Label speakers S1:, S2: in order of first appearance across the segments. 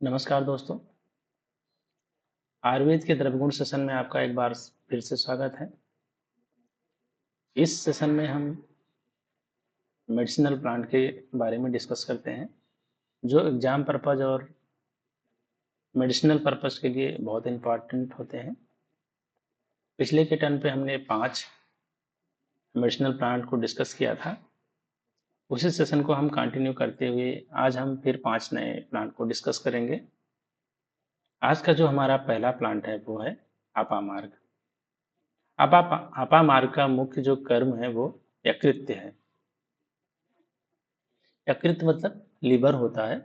S1: नमस्कार दोस्तों। आयुर्वेद के द्रवगुण सेशन में आपका एक बार फिर से स्वागत है। इस सेशन में हम मेडिसिनल प्लांट के बारे में डिस्कस करते हैं, जो एग्जाम पर्पज और मेडिसिनल पर्पज के लिए बहुत इम्पोर्टेंट होते हैं। पिछले के टर्न पे हमने 5 मेडिसिनल प्लांट को डिस्कस किया था। उसी सेशन को हम कंटिन्यू करते हुए आज हम फिर 5 नए प्लांट को डिस्कस करेंगे। आज का जो हमारा पहला प्लांट है वो है अपामार्ग। अपामार्ग का मुख्य जो कर्म है वो यकृत है। यकृत मतलब लीवर होता है,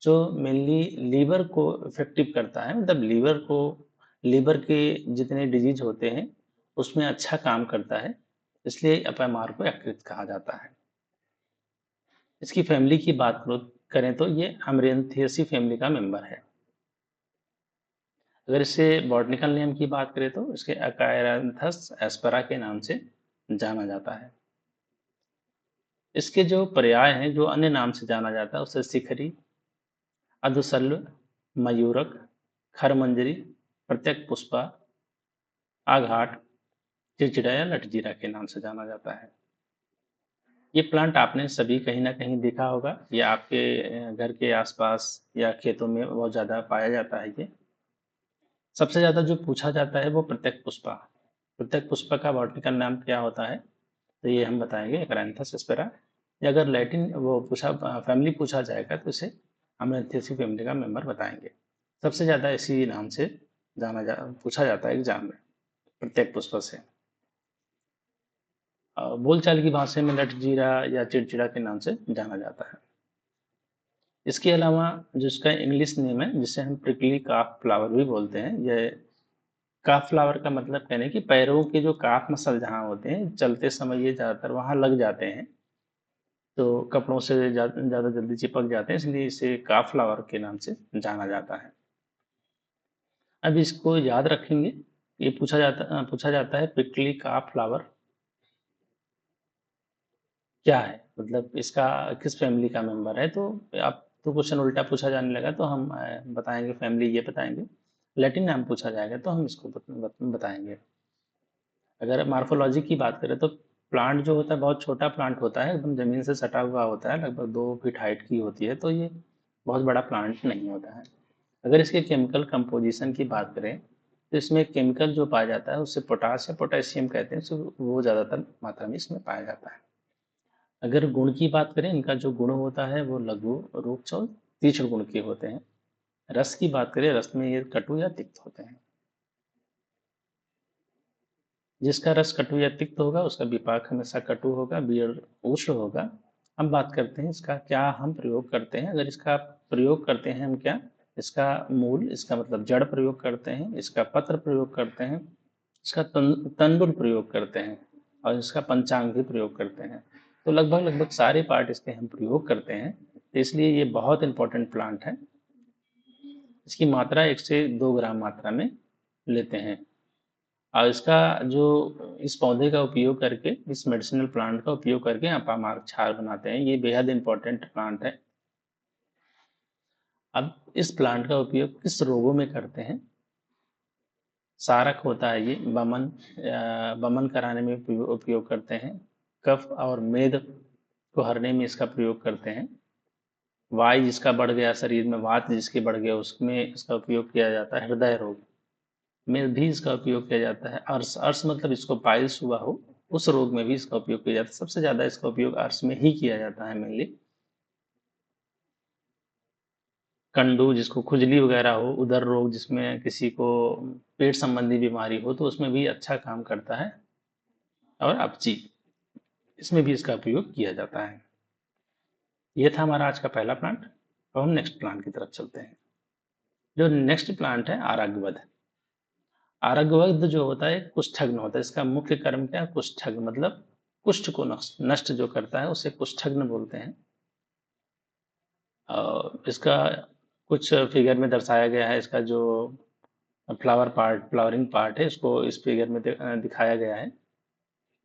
S1: जो मेनली लीवर को इफेक्टिव करता है। मतलब लीवर के जितने डिजीज होते हैं उसमें अच्छा काम करता है, इसलिए अपामार को यकृत कहा जाता है। इसकी फैमिली की बात करें तो ये अमरेंथियसी फैमिली का मेंबर है। अगर इससे बॉटनिकल नेम की बात करें तो इसके अकायरैंथस एस्पेरा के नाम से जाना जाता है। इसके जो पर्याय हैं, जो अन्य नाम से जाना जाता है, उसे शिखरी, अधुसल्व, मयूरक, खरमंजरी, प्रत्यक पुष्पा, आघाट, चिड़चिड़ा या लठजीरा के नाम से जाना जाता है। ये प्लांट आपने सभी कहीं ना कहीं देखा होगा। ये आपके घर के आसपास या खेतों में बहुत ज़्यादा पाया जाता है। ये सबसे ज़्यादा जो पूछा जाता है वो प्रत्यक पुष्पा। प्रत्यक पुष्पा का बॉटनिकल नाम क्या होता है, तो ये हम बताएंगे, एकरैंथस एस्पेरा। या अगर लैटिन वो पूछा फैमिली पूछा जाएगा तो इसे अमरेंथियसी फैमिली का मेंबर बताएंगे। सबसे ज़्यादा इसी नाम से पूछा जाता है एग्जाम में, प्रत्येक पुष्प से। बोलचाल की भाषा में लठजीरा या चिड़चिड़ा के नाम से जाना जाता है। इसके अलावा जो इसका इंग्लिश नेम है, जिसे हम प्रिकली काफ फ्लावर भी बोलते हैं, ये काफ फ्लावर का मतलब कहने कि पैरों के जो काफ मसल जहाँ होते हैं, चलते समय ये ज़्यादातर वहाँ लग जाते हैं, तो कपड़ों से ज़्यादा जल्दी चिपक जाते हैं, इसलिए इसे काफ फ्लावर के नाम से जाना जाता है। अब इसको याद रखेंगे। ये पूछा जाता है पिकली काफ फ्लावर क्या है, मतलब इसका किस फैमिली का मेंबर है। तो आप तो क्वेश्चन उल्टा पूछा जाने लगा तो हम बताएंगे फैमिली ये बताएंगे। लैटिन नाम पूछा जाएगा तो हम इसको बताएंगे। अगर मार्फोलॉजी की बात करें तो प्लांट जो होता है बहुत छोटा प्लांट होता है, एकदम जमीन से सटा हुआ होता है, लगभग 2 फीट हाइट की होती है, तो ये बहुत बड़ा प्लांट नहीं होता है। अगर इसके केमिकल कंपोजिशन की बात करें तो इसमें केमिकल जो पाया जाता है उसे पोटास या पोटेशियम कहते हैं, वो ज़्यादातर मात्रा में इसमें पाया जाता है। अगर गुण की बात करें, इनका जो गुण होता है वो लघु, रूक्ष और तीक्ष्ण गुण के होते हैं। रस की बात करें, रस में ये कटु या तिक्त होते हैं। जिसका रस कटु या तिक्त होगा उसका विपाक हमेशा कटु होगा, बियर उष्ण होगा। हम बात करते हैं इसका क्या हम प्रयोग करते हैं। अगर इसका प्रयोग करते हैं हम क्या, इसका मूल, इसका मतलब जड़ प्रयोग करते हैं, इसका पत्र प्रयोग करते हैं, इसका तंडुल प्रयोग करते हैं, और इसका पंचांग भी प्रयोग करते हैं। तो लगभग लगभग सारे पार्ट इसके हम प्रयोग करते हैं, तो इसलिए ये बहुत इंपॉर्टेंट प्लांट है। इसकी मात्रा 1 से 2 ग्राम मात्रा में लेते हैं। और इसका जो इस पौधे का उपयोग करके, इस मेडिसिनल प्लांट का उपयोग करके अपामार्ग क्षार बनाते हैं। ये बेहद इंपॉर्टेंट प्लांट है। अब इस प्लांट का उपयोग किस रोगों में करते हैं। सारक होता है ये, बमन कराने में उपयोग करते हैं। कफ और मेद को हरने में इसका प्रयोग करते हैं। वायु जिसका बढ़ गया शरीर में, वात जिसके बढ़ गया, उसमें इसका उपयोग किया जाता है। हृदय रोग में भी इसका उपयोग किया जाता है। अर्श अर्श मतलब इसको पाइल्स हुआ हो, उस रोग में भी इसका उपयोग किया जाता है। सबसे ज्यादा इसका उपयोग अर्श में ही किया जाता है मेनली। कंडू जिसको खुजली वगैरह हो, उदर रोग जिसमें किसी को पेट संबंधी बीमारी हो, तो उसमें भी अच्छा काम करता है। और अपची, इसमें भी इसका उपयोग किया जाता है। ये था हमारा आज का पहला प्लांट। अब हम नेक्स्ट प्लांट की तरफ चलते हैं। जो नेक्स्ट प्लांट है आरग्वध। आरग्वध जो होता है कुष्ठग्न होता है। इसका मुख्य कर्म क्या है, कुष्ठग्न मतलब कुष्ठ को नष्ट जो करता है उसे कुष्ठग्न बोलते हैं। और इसका कुछ फिगर में दर्शाया गया है। इसका जो फ्लावरिंग पार्ट है, इसको इस फिगर में दिखाया गया है।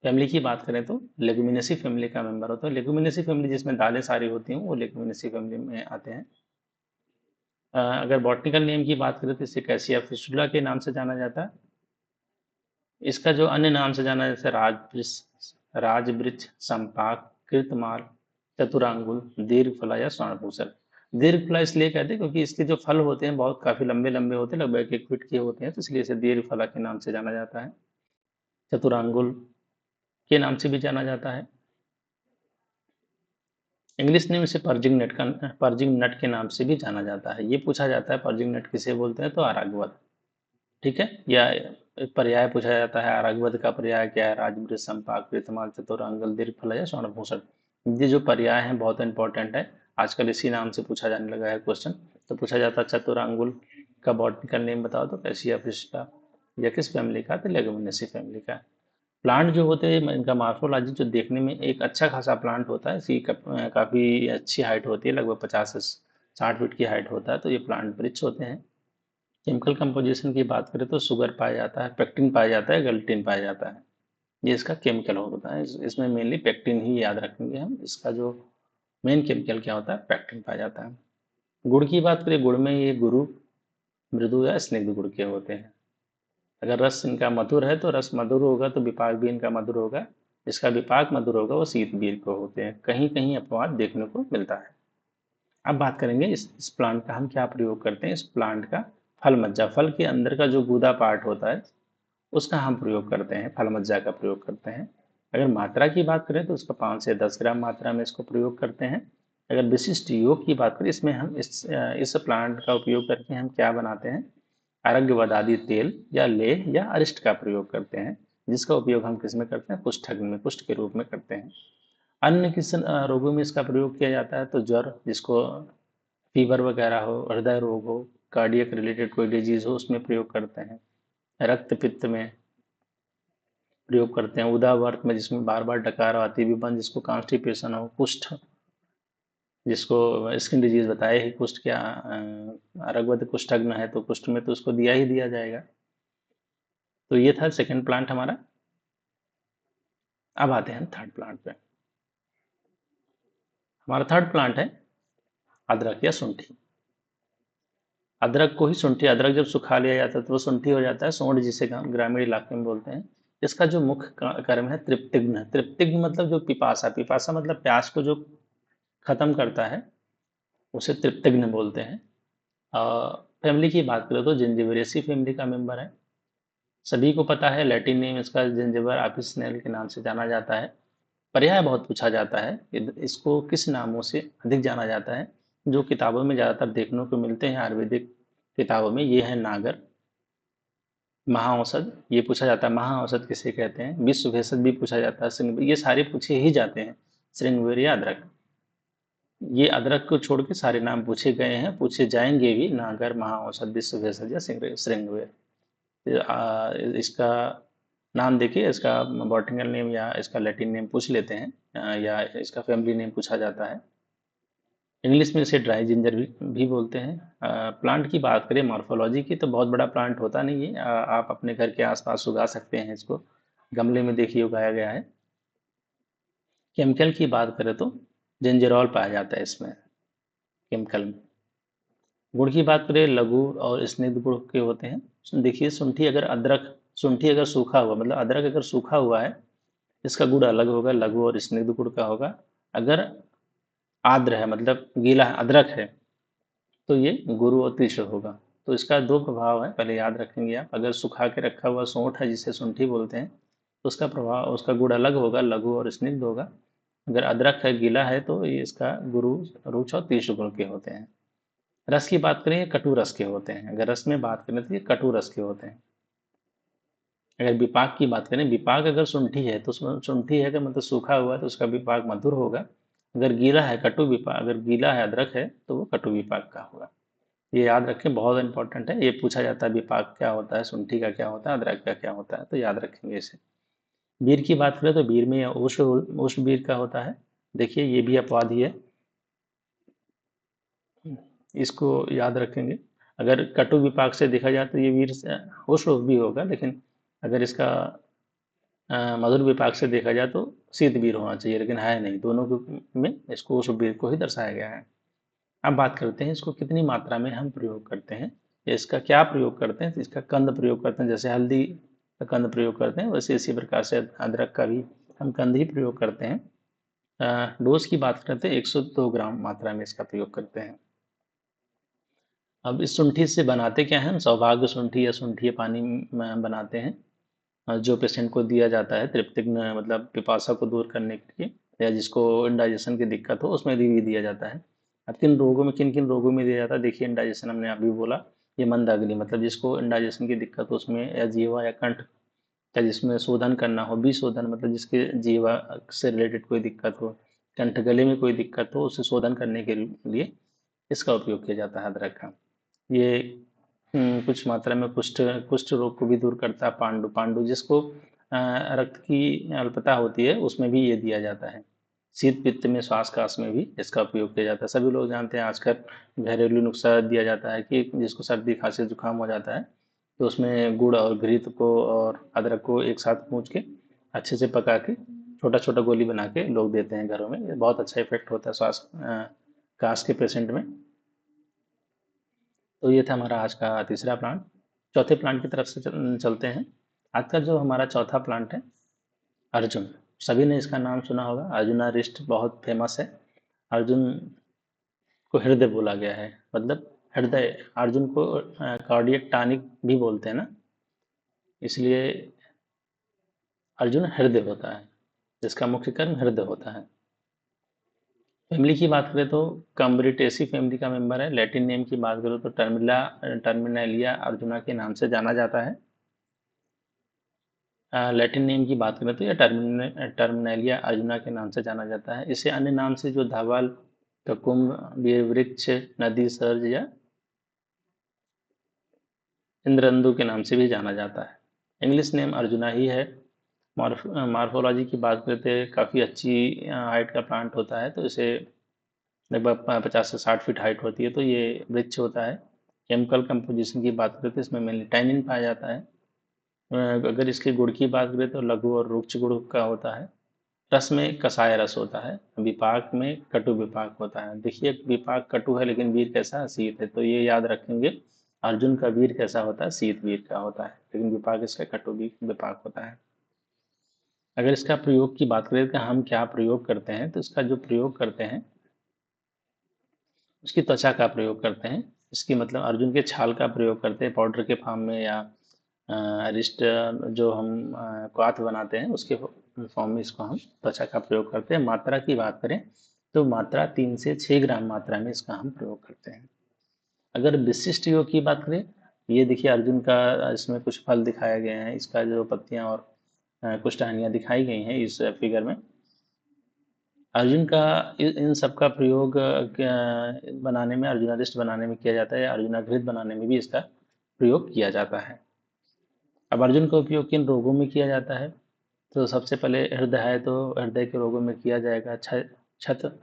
S1: फैमिली की बात करें तो लेगुमिनेसी फैमिली का मेंबर होता है। लेगुमिनेसी फैमिली जिसमें दालें सारी होती हैं वो लेगुमिनेसी फैमिली में आते हैं। अगर बॉटनिकल नेम की बात करें तो इसे कैसिया फिस्टुला के नाम से जाना जाता है। इसका जो अन्य नाम से जाना जैसे राजवृक्ष, संपाक, कृतमाल, चतुरांगुल, दीर्घफला या स्वर्णभूषण। दीर्घफला इसलिए कहते हैं क्योंकि इसके जो फल होते हैं बहुत काफी लंबे लंबे होते हैं, लगभग 1 फीट के होते हैं, तो इसलिए इसे दीर्घफला के नाम से जाना जाता है। चतुरांगुल के नाम से भी जाना जाता है। इंग्लिश नेम इसे पर्जिंग नट के नाम से भी जाना जाता है। ये पूछा जाता है पर्जिंग नट किसे बोलते हैं, तो अरागवत। ठीक है। या पर्याय पूछा जाता है, अरागवत का पर्याय क्या है, राजवृक्ष, संपाक, कृतमाल, चतुरांगल, दीर्घफला या स्वर्णभूषण। ये जो पर्याय है बहुत इंपॉर्टेंट है, आजकल इसी नाम से पूछा जाने लगा है क्वेश्चन। तो पूछा जाता है चतुरांगुल का बॉटनिकल नेम बताओ, तो कैसिया फ्रिस्टा। या किस फैमिली का, तो लेगुमिनेसी फैमिली का। प्लांट जो होते हैं इनका मार्फोलॉजी जो देखने में एक अच्छा खासा प्लांट होता है, इसकी काफ़ी अच्छी हाइट होती है, लगभग 50 से 60 फीट की हाइट होता है, तो ये प्लांट वृक्ष होते हैं। केमिकल कंपोजिशन की बात करें तो शुगर पाया जाता है, पेक्टिन पाया जाता है, गल्टीन पाया जाता है। ये इसका केमिकल होता है। इसमें मेनली पेक्टिन ही याद रखेंगे हम। इसका जो मेन केमिकल क्या होता है, पेक्टिन पाया जाता है। गुड़ की बात करें, गुड़ में ये गुरु, मृदु या स्निग्ध गुड़ के होते हैं। अगर रस इनका मधुर है तो रस मधुर होगा, तो विपाक भी इनका मधुर होगा। जिसका विपाक मधुर होगा वो शीत बीर को होते हैं। कहीं कहीं अपवाद देखने को मिलता है। अब बात करेंगे इस प्लांट का हम क्या प्रयोग करते हैं। इस प्लांट का फल मज्जा, फल के अंदर का जो गूदा पार्ट होता है उसका हम प्रयोग करते हैं, फल मज्जा का प्रयोग करते हैं। अगर मात्रा की बात करें तो उसका 5 से 10 ग्राम मात्रा में इसको प्रयोग करते हैं। अगर विशिष्ट योग की बात करें, इसमें हम इस प्लांट का उपयोग करके हम क्या बनाते हैं, आरोग्यवदादी तेल या लेह या अरिष्ट का प्रयोग करते हैं, जिसका उपयोग हम किस में करते हैं, कुष्ठग्न में, कुष्ठ के रूप में करते हैं। अन्य किस रोगों में इसका प्रयोग किया जाता है, तो ज्वर, जिसको फीवर वगैरह हो, हृदय रोग हो, कार्डियक रिलेटेड कोई डिजीज हो, उसमें प्रयोग करते हैं। रक्त पित्त में प्रयोग करते हैं। उदावर्त में, जिसमें बार बार डकार आती भी बंद, जिसको कॉन्स्टिपेशन हो, कुष्ठ, जिसको स्किन डिजीज बताए ही, कुष्ठ क्या रघुवत कुष्ठग्न है तो कुष्ठ में तो उसको दिया ही दिया जाएगा। तो ये था सेकंड प्लांट हमारा। अब आते हैं थर्ड प्लांट पे। हमारा थर्ड प्लांट है अदरक या शुंठी। अदरक को ही शुंठी, अदरक जब सुखा लिया जाता है तो वो शुंठी हो जाता है, सोंठ जिसे ग्रामीण इलाके में बोलते हैं। इसका जो मुख्य कर्म है तृप्तिग्न। तृप्तिग्न मतलब जो पिपासा, पिपासा मतलब प्यास को जो खत्म करता है, उसे तृप्तिग्न बोलते हैं। फैमिली की बात करें तो जिंजिबेरेसी फैमिली का मेंबर है। सभी को पता है, लैटिन नेम इसका जिंजिबर ऑफिसिनल के नाम से जाना जाता है। पर्याय बहुत पूछा जाता है कि इसको किस नामों से अधिक जाना जाता है। जो किताबों में ज़्यादातर देखने को मिलते हैं आयुर्वेदिक किताबों में, ये है नागर, महाऔषध, ये पूछा जाता है महाऔषध किसे कहते हैं, विश्व भेषज भी पूछा जाता है, ये सारे पूछे ही जाते हैं। श्रृंगवीर या अदरक, ये अदरक को छोड़ के सारे नाम पूछे गए हैं, पूछे जाएंगे भी। नागर, महाऔषध, विश्व भेषज या श्रृंगवीर। इसका नाम देखिए, इसका बॉटनिकल नेम या इसका लैटिन नेम पूछ लेते हैं, या इसका फैमिली नेम पूछा जाता है। इंग्लिश में इसे ड्राई जिंजर भी बोलते हैं। प्लांट की बात करें मॉर्फोलॉजी की, तो बहुत बड़ा प्लांट होता नहीं है। आप अपने घर के आसपास उगा सकते हैं इसको, गमले में देखिए उगाया गया है। केमिकल की बात करें तो जिंजरॉल पाया जाता है इसमें केमिकल में। गुड़ की बात करें, लघु और स्निग्ध गुड़ के होते हैं। देखिए शुंठी अगर अदरक, शुंठी अगर सूखा हुआ, मतलब अदरक अगर सूखा हुआ है, इसका गुड़ अलग होगा, लघु और स्निग्ध गुड़ का होगा। अगर आर्द्र है, मतलब गीला है, अदरक है, तो ये गुरु और तीक्ष्ण होगा। तो इसका दो प्रभाव है, पहले याद रखेंगे आप। अगर सुखा के रखा हुआ सोंठ है, जिसे शुंठी बोलते हैं, तो उसका प्रभाव, उसका गुड़ अलग होगा, लघु और स्निग्ध होगा। अगर अदरक है, गीला है, तो ये इसका गुरु, रुक्ष और तीक्ष्ण गुण के होते हैं। रस की बात करें, ये कटु रस के होते हैं। अगर रस में बात करें तो ये कटु रस के होते हैं। अगर विपाक की बात करें, विपाक अगर शुंठी है तो शुंठी है, अगर मतलब सूखा हुआ है तो उसका विपाक मधुर होगा। अगर गीला है, कटु विपाक, अगर गीला है अदरक है तो वो कटु विपाक का होगा। ये याद रखें, बहुत इंपॉर्टेंट है। ये पूछा जाता है विपाक क्या होता है, शुंठी का क्या होता है, अदरक का क्या होता है, तो याद रखेंगे इसे। बीर की बात करें तो बीर में उष्ण उष्ण बीर का होता है। देखिए ये भी अपवाद ही है, इसको याद रखेंगे। अगर कटु विपाक से देखा जाए तो ये वीर उष्ण भी होगा, लेकिन अगर इसका मधुर विपाक से देखा जाए तो शीत वीर होना चाहिए, लेकिन है नहीं। दोनों में इसको उष्ण वीर को ही दर्शाया गया है। अब बात करते हैं इसको कितनी मात्रा में हम प्रयोग करते हैं या इसका क्या प्रयोग करते हैं। तो इसका कंद प्रयोग करते हैं, जैसे हल्दी का कंद प्रयोग करते हैं वैसे इसी प्रकार से अदरक का भी हम कंद ही प्रयोग करते हैं। डोज की बात करते हैं 102 ग्राम मात्रा में इसका प्रयोग करते हैं। अब इस शुंठी से बनाते क्या हैं, सौभाग्य शुंठी या शुंठी पानी में बनाते हैं, जो पेशेंट को दिया जाता है तृप्तिग्न मतलब पिपासा को दूर करने के लिए, या जिसको इंडाइजेशन की दिक्कत हो उसमें भी दिया जाता है। अब किन किन रोगों में दिया जाता है, देखिए इंडाइजेशन हमने अभी बोला, ये मंदाग्नि मतलब जिसको इंडाइजेशन की दिक्कत हो उसमें, या जीवा या कंठ या जिसमें शोधन करना हो, बी शोधन मतलब जिसके जीवा से रिलेटेड कोई दिक्कत हो, कंठ गले में कोई दिक्कत हो उसे शोधन करने के लिए इसका उपयोग किया जाता है अदरक का। ये कुछ मात्रा में कुष्ठ कुष्ठ रोग को भी दूर करता है। पांडु पांडु जिसको रक्त की अल्पता होती है उसमें भी ये दिया जाता है। शीत पित्त में श्वास काश में भी इसका उपयोग किया जाता है। सभी लोग जानते हैं आजकल घरेलू नुस्खा दिया जाता है कि जिसको सर्दी खांसी जुकाम हो जाता है तो उसमें गुड़ और घृत को और अदरक को एक साथ कूच के अच्छे से पका के छोटा छोटा गोली बना के लोग देते हैं घरों में। ये बहुत अच्छा इफेक्ट होता है श्वास काश के पेशेंट में। तो ये था हमारा आज का तीसरा प्लांट। चौथे प्लांट की तरफ से चलते हैं। आज का जो हमारा चौथा प्लांट है अर्जुन। सभी ने इसका नाम सुना होगा, अर्जुनारिस्ट बहुत फेमस है। अर्जुन को हृदय बोला गया है, मतलब हृदय। अर्जुन को कार्डियक टॉनिक भी बोलते हैं ना, इसलिए अर्जुन हृदय होता है, जिसका मुख्य कर्म हृदय होता है। फैमिली की बात करें तो कम्ब्रिटेसी फैमिली का मेंबर है। लैटिन नेम की बात करें तो टर्मिनेलिया अर्जुना के नाम से जाना जाता है। लैटिन नेम की बात करें तो यह टर्मिनेलिया अर्जुना के नाम से जाना जाता है। इसे अन्य नाम से जो धवल, ककुम्भ, वृक्ष, नदी सर्ज या इंद्रंदु के नाम से भी जाना जाता है। इंग्लिश नेम अर्जुना ही है। मॉर्फोलॉजी की बात करते हैं, काफ़ी अच्छी हाइट का प्लांट होता है, तो इसे लगभग 50 से 60 फीट हाइट होती है, तो ये वृक्ष होता है। केमिकल कंपोजिशन की बात करते हैं, इसमें मेनली टैनिन पाया जाता है। अगर इसके गुण की बात करें तो लघु और रुक्ष गुण का होता है। रस में कसाय रस होता है। विपाक में कटु विपाक होता है। देखिए विपाक कटु है लेकिन वीर कैसा है, शीत है, तो ये याद रखेंगे। अर्जुन का वीर कैसा होता है, शीत वीर का होता है, लेकिन विपाक इसका कटु विपाक होता है। अगर इसका प्रयोग की बात करें कि हम क्या प्रयोग करते हैं, तो इसका जो प्रयोग करते हैं उसकी त्वचा का प्रयोग करते हैं। इसकी मतलब अर्जुन के छाल का प्रयोग करते हैं पाउडर के फॉर्म में, या रिस्ट जो हम क्वाथ बनाते हैं उसके फॉर्म में इसको हम त्वचा का प्रयोग करते हैं। मात्रा की बात करें तो मात्रा 3 से 6 ग्राम मात्रा में इसका हम प्रयोग करते हैं। अगर विशिष्ट योग की बात करें, ये देखिए अर्जुन का इसमें कुछ फल दिखाया गया है, इसका जो पत्तियां और कुछ टहनियाँ दिखाई गई हैं इस फिगर में। अर्जुन का इन सब का प्रयोग बनाने में, अर्जुनारिष्ट बनाने में किया जाता है, या अर्जुनाघृत बनाने में भी इसका प्रयोग किया जाता है। अब अर्जुन का उपयोग किन रोगों में किया जाता है, तो सबसे पहले हृदय है तो हृदय के रोगों में किया जाएगा। छत,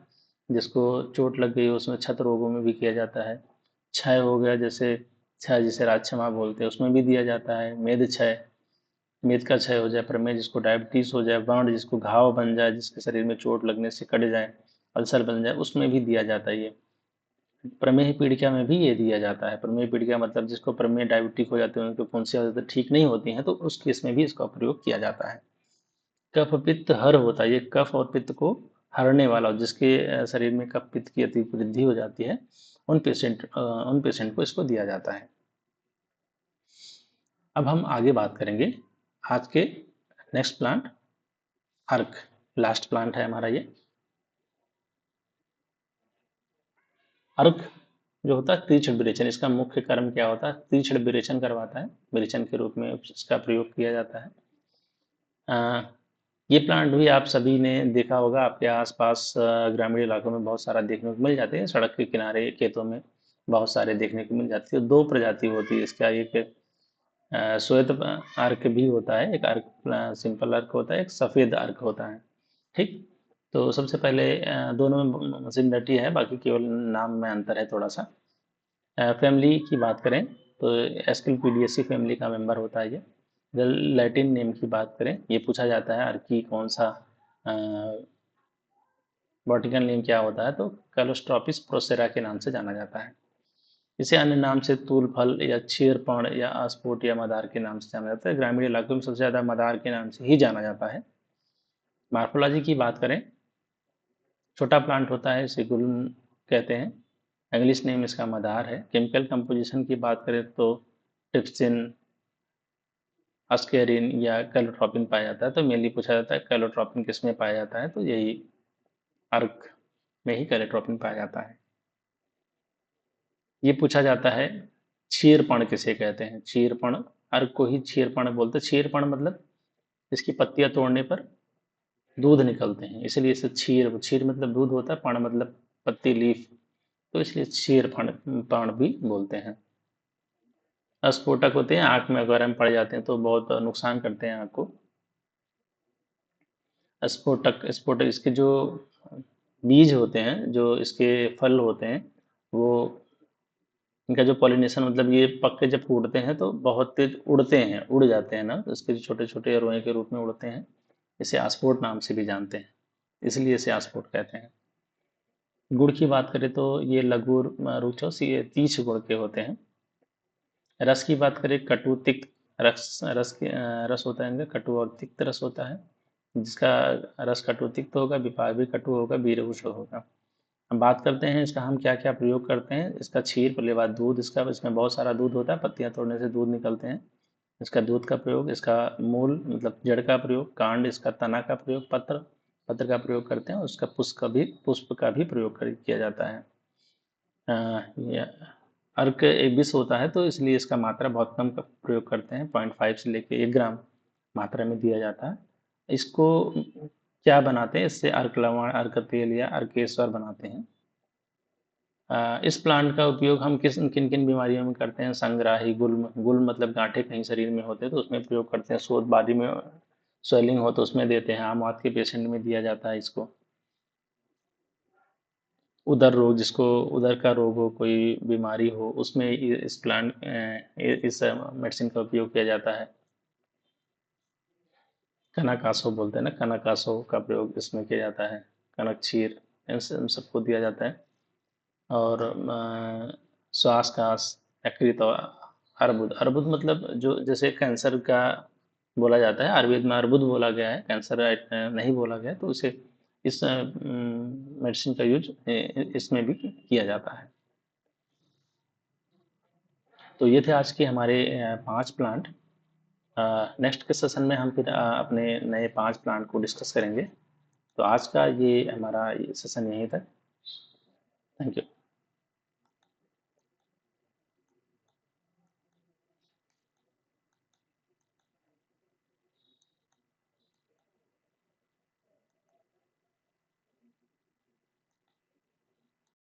S1: जिसको चोट लग गई हो उसमें छत रोगों में भी किया जाता है। क्षय हो गया, जैसे क्षय जिसे राजक्षमा बोलते हैं उसमें भी दिया जाता है। मेद क्षय, मेद का क्षय हो जाए, प्रमेह जिसको डायबिटीज हो जाए, बाण जिसको घाव बन जाए, जिसके शरीर में चोट लगने से कट जाए, अल्सर बन जाए, उसमें भी दिया जाता है ये। प्रमेह पीड़िका में भी ये दिया जाता है। प्रमेह पीड़िका मतलब जिसको प्रमेह डायबिटिक हो जाते हैं, उनको कौन सी ठीक नहीं होती हैं, तो उस केस में भी इसका प्रयोग किया जाता है। कफ पित्त हर होता है, ये कफ और पित्त को हरने वाला, जिसके शरीर में कफ पित्त की अति वृद्धि हो जाती है, उन पेशेंट को इसको दिया जाता है। अब हम आगे बात करेंगे आज के नेक्स्ट प्लांट, अर्क। लास्ट प्लांट है हमारा ये अर्क। जो होता है तीक्ष्ण विरेचन, इसका मुख्य कर्म क्या होता है, तीक्ष्ण विरेचन करवाता है। विरेचन के रूप में इसका प्रयोग किया जाता है। ये प्लांट भी आप सभी ने देखा होगा, आपके आसपास ग्रामीण इलाकों में बहुत सारा देखने को मिल जाते हैं। सड़क के किनारे खेतों में बहुत सारे देखने को मिल जाती है। दो प्रजाति होती है इसका, एक श्वेत अर्क भी होता है, एक अर्क सिंपल अर्क होता है, एक सफ़ेद अर्क होता है। ठीक, तो सबसे पहले दोनों में सिमिलरिटी है, बाकी केवल नाम में अंतर है थोड़ा सा। फैमिली की बात करें तो एस्किलपीडियसी फैमिली का मेंबर होता है ये। अगर लैटिन नेम की बात करें, ये पूछा जाता है अर्की कौन सा बॉटनिकल नेम क्या होता है, तो कैलोस्ट्रॉपिस प्रोसेरा के नाम से जाना जाता है। इसे अन्य नाम से तूल फल या क्षीरपण या अस्फोट या मदार के नाम से जाना जाता है। ग्रामीण इलाकों में सबसे ज़्यादा मदार के नाम से ही जाना जाता है। मार्फोलॉजी की बात करें, छोटा प्लांट होता है, इसे गुल्म कहते हैं। इंग्लिश नेम इसका मदार है। केमिकल कंपोजिशन की बात करें तो ट्रिप्सिन, अस्केरिन या कैलोट्रोपिन पाया जाता है। तो मेनली पूछा जाता है कैलोट्रोपिन किस में पाया जाता है, तो यही अर्क में ही कैलोट्रोपिन पाया जाता है। ये पूछा जाता है क्षीरपण किसे कहते हैं। क्षीरपण, अर्क को ही क्षीरपण बोलते हैं। क्षीरपण मतलब इसकी पत्तियां तोड़ने पर दूध निकलते हैं, इसलिए इसे क्षीर, क्षीर मतलब दूध होता है, पण मतलब पत्ती, लीफ, तो इसलिए क्षीरपण पण भी बोलते हैं। अस्फोटक होते हैं, आंख में अगर हम पड़ जाते हैं तो बहुत नुकसान करते हैं आंख को। स्फोटक, स्फोटक इसके जो बीज होते हैं, जो इसके फल होते हैं, वो इनका जो पॉलिनेशन मतलब ये पक के जब फूटते हैं तो बहुत तेज उड़ते हैं, उड़ जाते हैं ना, तो इसके जो छोटे छोटे रोए के रूप में उड़ते हैं। इसे आस्फोट नाम से भी जानते हैं, इसलिए इसे आस्फोट कहते हैं। गुड़ की बात करें तो ये लघु रुचो तीक्ष्ण गुण के होते हैं। रस की बात करें, कटु तिक्त रस, रस होता है इनका, कटु और तिक्त रस होता है। जिसका रस कटु तिक्त होगा, विपाक भी कटु होगा, बीरहुष होगा। हम बात करते हैं इसका हम क्या क्या प्रयोग करते हैं। इसका क्षीर, पहले बात दूध, इसका इसमें बहुत सारा दूध होता है, पत्तियां तोड़ने से दूध निकलते हैं। इसका दूध का प्रयोग, इसका मूल मतलब जड़ का प्रयोग, कांड, इसका तना का प्रयोग, पत्र, पत्र का प्रयोग करते हैं। उसका पुष्प का भी प्रयोग किया जाता है। ये अर्क एक विष होता है, तो इसलिए इसका मात्रा बहुत कम का प्रयोग करते हैं, 0.5 से लेके 1 ग्राम मात्रा में दिया जाता है। इसको क्या बनाते हैं, इससे अर्क लवण, अर्क तेल या अर्केश्वर बनाते हैं। इस प्लांट का उपयोग हम किन किन बीमारियों में करते हैं। संग्राही, गुल्म, गुल्म मतलब गांठे कहीं शरीर में होते हैं तो उसमें प्रयोग करते हैं। शोथ बारी में स्वेलिंग हो तो उसमें देते हैं। आम आदमी के पेशेंट में दिया जाता है इसको। उदर रोग, जिसको उदर का रोग हो, कोई बीमारी हो, उसमें इस प्लांट इस मेडिसिन का उपयोग किया जाता है। कनकासो बोलते हैं ना, कनकासो का प्रयोग इसमें किया जाता है। कनक क्षीर, इन सबको दिया जाता है। और श्वास का यकृत और अर्बुद, अर्बुद मतलब जो जैसे कैंसर का बोला जाता है, आयुर्वेद में अर्बुद बोला गया है, कैंसर नहीं बोला गया, तो उसे इस मेडिसिन का यूज इसमें भी किया जाता है। तो ये थे आज के हमारे 5 प्लांट। नेक्स्ट के सेशन में हम फिर अपने नए 5 प्लांट को डिस्कस करेंगे। तो आज का ये हमारा सेशन यहीं तक। Thank you.